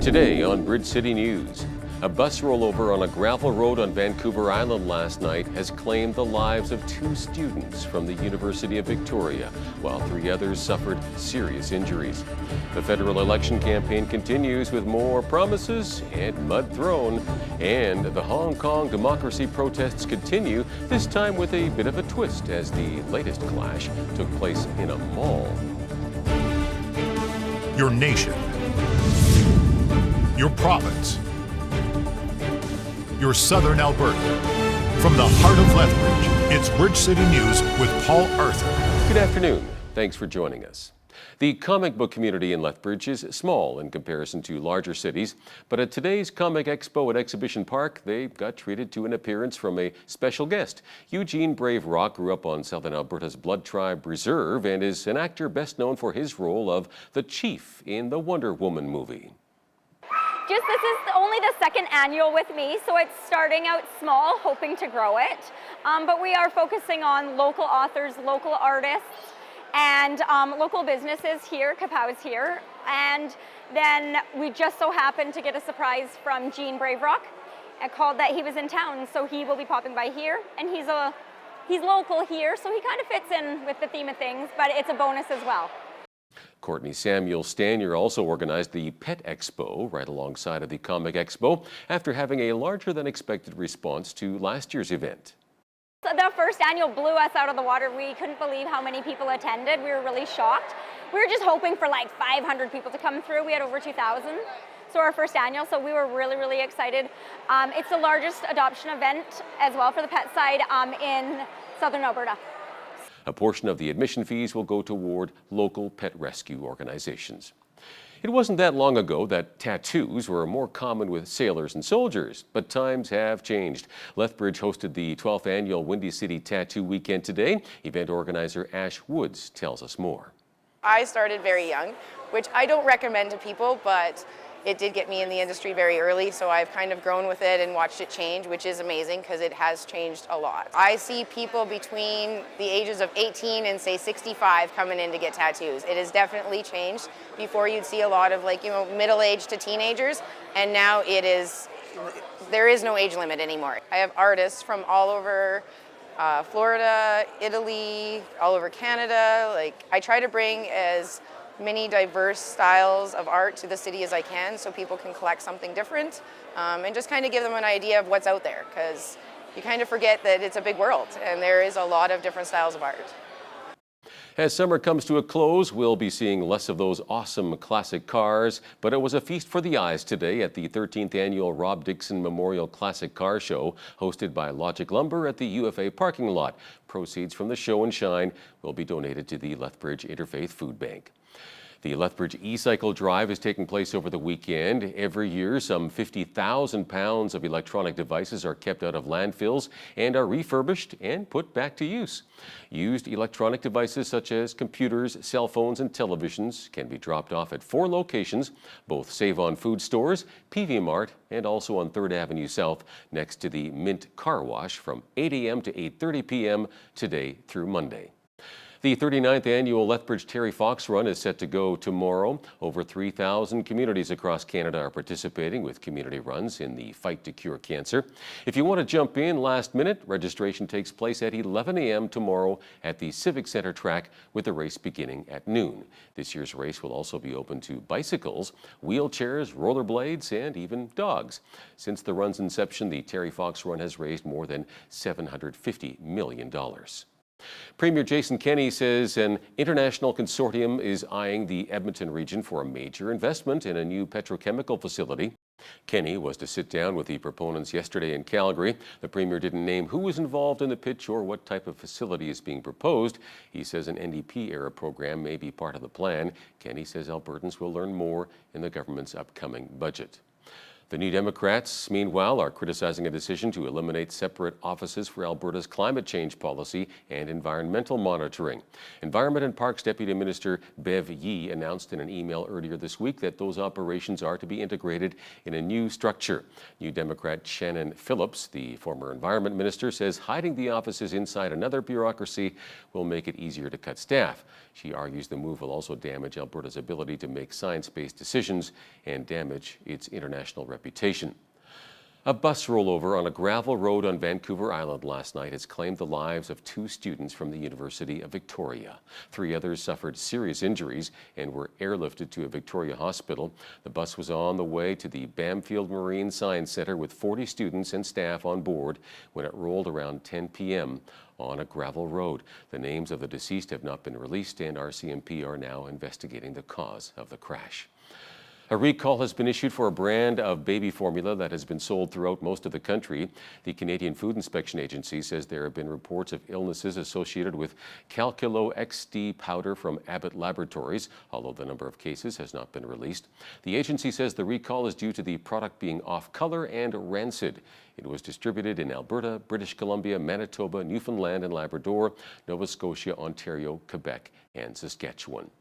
Today on Bridge City News, a bus rollover on a gravel road on Vancouver Island last night has claimed the lives of 2 students from the University of Victoria, while 3 others suffered serious injuries. The federal election campaign continues with more promises and mud thrown, and the Hong Kong democracy protests continue, this time with a bit of a twist as the latest clash took place in a mall. Your nation, your province, your southern Alberta. From the heart of Lethbridge, it's Bridge City News with Paul Arthur. Good afternoon. Thanks for joining us. The comic book community in Lethbridge is small in comparison to larger cities, but at today's Comic Expo at Exhibition Park, they got treated to an appearance from a special guest. Eugene Brave Rock grew up on Southern Alberta's Blood Tribe Reserve and is an actor best known for his role of the Chief in the Wonder Woman movie. This is only the second annual with me, so it's starting out small, hoping to grow it. But we are focusing on local authors, local artists, and local businesses here. Kapow's here. And then we just so happened to get a surprise from Gene Brave Rock. It called that he was in town, so he will be popping by here. And he's local here, so he kind of fits in with the theme of things, but it's a bonus as well. Courtney Samuel Stanier also organized the Pet Expo right alongside of the Comic Expo after having a larger than expected response to last year's event. The first annual blew us out of the water. We couldn't believe how many people attended. We were really shocked. We were just hoping for like 500 people to come through. We had over 2,000. So our first annual, so we were really excited. It's the largest adoption event as well for the pet side in Southern Alberta. A portion of the admission fees will go toward local pet rescue organizations. It wasn't that long ago that tattoos were more common with sailors and soldiers, but times have changed. Lethbridge hosted the 12th annual Windy City Tattoo Weekend today. Event organizer Ash Woods tells us more. I started very young, which I don't recommend to people, but it did get me in the industry very early, so I've kind of grown with it and watched it change, which is amazing because it has changed a lot. I see people between the ages of 18 and say 65 coming in to get tattoos. It has definitely changed. Before you'd see a lot of middle-aged to teenagers, and now there is no age limit anymore. I have artists from all over Florida, Italy, all over Canada. I try to bring as many diverse styles of art to the city as I can so people can collect something different and just kind of give them an idea of what's out there, because you kind of forget that it's a big world and there is a lot of different styles of art. As summer comes to a close, we'll be seeing less of those awesome classic cars, but it was a feast for the eyes today at the 13th annual Rob Dixon Memorial Classic Car Show hosted by Logic Lumber at the UFA parking lot. Proceeds from the show and shine will be donated to the Lethbridge Interfaith Food Bank. The Lethbridge E-Cycle Drive is taking place over the weekend. Every year, some 50,000 pounds of electronic devices are kept out of landfills and are refurbished and put back to use. Used electronic devices such as computers, cell phones, and televisions can be dropped off at 4 locations, both Save On Food stores, PV Mart, and also on 3rd Avenue South next to the Mint Car Wash from 8 a.m. to 8:30 p.m. today through Monday. The 39th annual Lethbridge Terry Fox Run is set to go tomorrow. Over 3,000 communities across Canada are participating with community runs in the fight to cure cancer. If you want to jump in last minute, registration takes place at 11 a.m. tomorrow at the Civic Center track with the race beginning at noon. This year's race will also be open to bicycles, wheelchairs, rollerblades, and even dogs. Since the run's inception, the Terry Fox Run has raised more than $750 million. Premier Jason Kenney says an international consortium is eyeing the Edmonton region for a major investment in a new petrochemical facility. Kenney was to sit down with the proponents yesterday in Calgary. The Premier didn't name who was involved in the pitch or what type of facility is being proposed. He says an NDP-era program may be part of the plan. Kenney says Albertans will learn more in the government's upcoming budget. The New Democrats, meanwhile, are criticizing a decision to eliminate separate offices for Alberta's climate change policy and environmental monitoring. Environment and Parks Deputy Minister Bev Yi announced in an email earlier this week that those operations are to be integrated in a new structure. New Democrat Shannon Phillips, the former Environment Minister, says hiding the offices inside another bureaucracy will make it easier to cut staff. She argues the move will also damage Alberta's ability to make science-based decisions and damage its international reputation. A bus rollover on a gravel road on Vancouver Island last night has claimed the lives of 2 students from the University of Victoria. 3 others suffered serious injuries and were airlifted to a Victoria hospital. The bus was on the way to the Bamfield Marine Science Centre with 40 students and staff on board when it rolled around 10 p.m. on a gravel road. The names of the deceased have not been released, and RCMP are now investigating the cause of the crash. A recall has been issued for a brand of baby formula that has been sold throughout most of the country. The Canadian Food Inspection Agency says there have been reports of illnesses associated with Calculo XD powder from Abbott Laboratories, although the number of cases has not been released. The agency says the recall is due to the product being off-color and rancid. It was distributed in Alberta, British Columbia, Manitoba, Newfoundland and Labrador, Nova Scotia, Ontario, Quebec and Saskatchewan.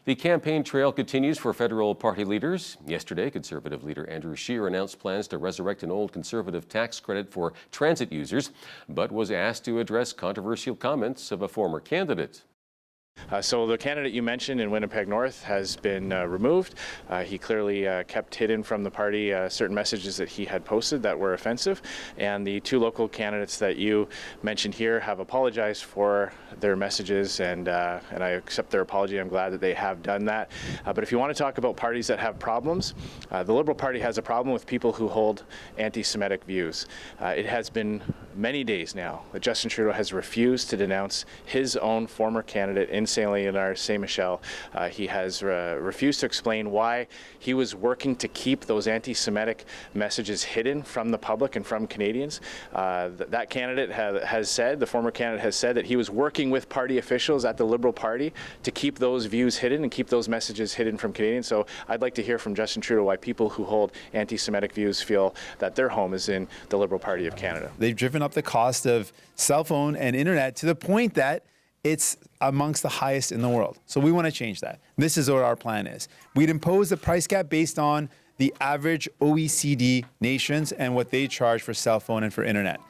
The campaign trail continues for federal party leaders. Yesterday, Conservative leader Andrew Scheer announced plans to resurrect an old Conservative tax credit for transit users, but was asked to address controversial comments of a former candidate. So the candidate you mentioned in Winnipeg North has been removed. He clearly kept hidden from the party certain messages that he had posted that were offensive, and the 2 local candidates that you mentioned here have apologized for their messages, and I accept their apology. I'm glad that they have done that. But if you want to talk about parties that have problems, the Liberal Party has a problem with people who hold anti-Semitic views. It has been many days now that Justin Trudeau has refused to denounce his own former candidate in St. Leonard, Saint Michel. He has refused to explain why he was working to keep those anti-Semitic messages hidden from the public and from Canadians. That candidate has said, the former candidate has said, that he was working with party officials at the Liberal Party to keep those views hidden and keep those messages hidden from Canadians. So I'd like to hear from Justin Trudeau why people who hold anti-Semitic views feel that their home is in the Liberal Party of Canada. They've driven up the cost of cell phone and internet to the point that it's amongst the highest in the world. So we want to change that. This is what our plan is. We'd impose a price cap based on the average OECD nations and what they charge for cell phone and for internet.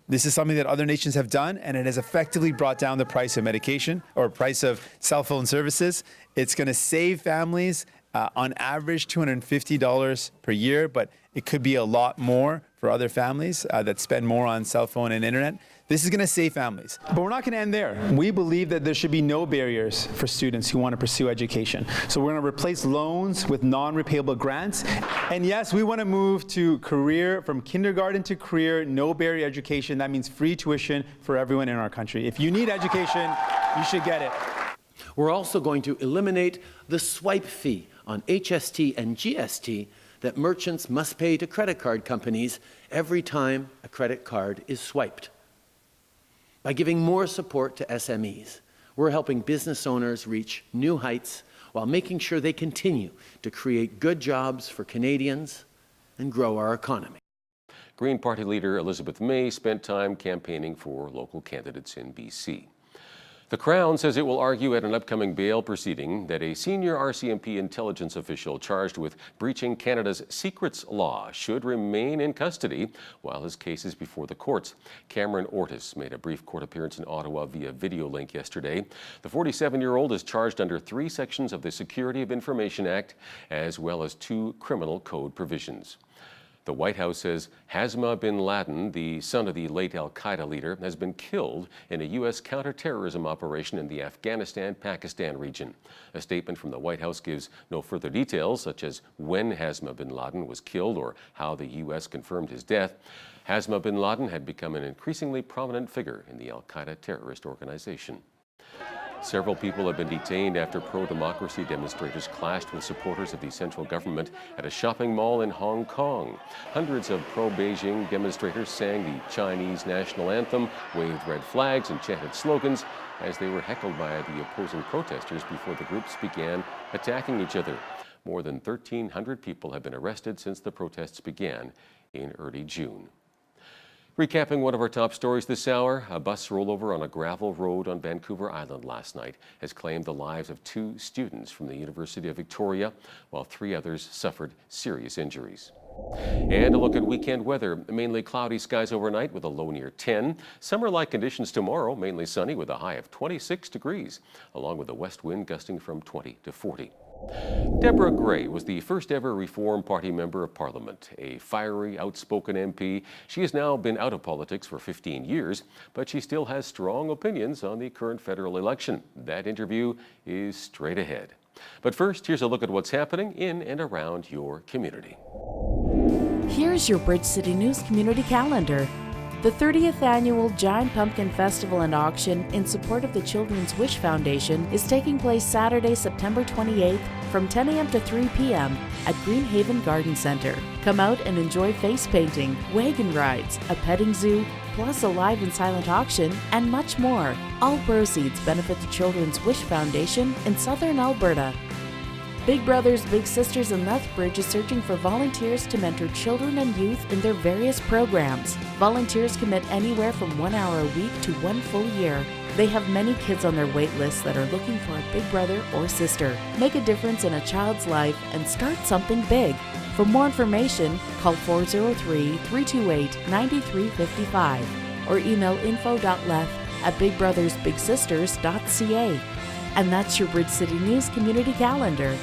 This is something that other nations have done, and it has effectively brought down the price of medication or price of cell phone services. It's going to save families on average $250 per year, but it could be a lot more for other families that spend more on cell phone and internet. This is going to save families. But we're not going to end there. We believe that there should be no barriers for students who want to pursue education. So we're going to replace loans with non-repayable grants. And yes, we want to move to career, from kindergarten to career, no barrier education. That means free tuition for everyone in our country. If you need education, you should get it. We're also going to eliminate the swipe fee on HST and GST that merchants must pay to credit card companies every time a credit card is swiped. By giving more support to SMEs, we're helping business owners reach new heights while making sure they continue to create good jobs for Canadians and grow our economy. Green Party leader Elizabeth May spent time campaigning for local candidates in BC. The Crown says it will argue at an upcoming bail proceeding that a senior RCMP intelligence official charged with breaching Canada's secrets law should remain in custody while his case is before the courts. Cameron Ortis made a brief court appearance in Ottawa via video link yesterday. The 47-year-old is charged under 3 sections of the Security of Information Act, as well as 2 criminal code provisions. The White House says Hasma bin Laden, the son of the late al-Qaeda leader, has been killed in a U.S. counterterrorism operation in the Afghanistan-Pakistan region. A statement from the White House gives no further details, such as when Hasma bin Laden was killed or how the U.S. confirmed his death. Hasma bin Laden had become an increasingly prominent figure in the al-Qaeda terrorist organization. Several people have been detained after pro-democracy demonstrators clashed with supporters of the central government at a shopping mall in Hong Kong. Hundreds of pro-Beijing demonstrators sang the Chinese national anthem, waved red flags, and chanted slogans as they were heckled by the opposing protesters before the groups began attacking each other. More than 1,300 people have been arrested since the protests began in early June. Recapping one of our top stories this hour, a bus rollover on a gravel road on Vancouver Island last night has claimed the lives of 2 students from the University of Victoria, while 3 others suffered serious injuries. And a look at weekend weather. Mainly cloudy skies overnight with a low near 10. Summer-like conditions tomorrow, mainly sunny with a high of 26 degrees, along with a west wind gusting from 20 to 40. Deborah Gray was the first ever Reform Party Member of Parliament, a fiery, outspoken MP. She has now been out of politics for 15 years, but she still has strong opinions on the current federal election. That interview is straight ahead. But first, here's a look at what's happening in and around your community. Here's your Bridge City News Community Calendar. The 30th Annual Giant Pumpkin Festival and Auction in support of the Children's Wish Foundation is taking place Saturday, September 28th from 10 a.m. to 3 p.m. at Greenhaven Garden Center. Come out and enjoy face painting, wagon rides, a petting zoo, plus a live and silent auction, and much more. All proceeds benefit the Children's Wish Foundation in Southern Alberta. Big Brothers Big Sisters in Lethbridge is searching for volunteers to mentor children and youth in their various programs. Volunteers commit anywhere from 1 hour a week to 1 full year. They have many kids on their wait list that are looking for a big brother or sister. Make a difference in a child's life and start something big. For more information, call 403-328-9355 or email info.leth@bigbrothersbigsisters.ca. And that's your Bridge City News Community Calendar.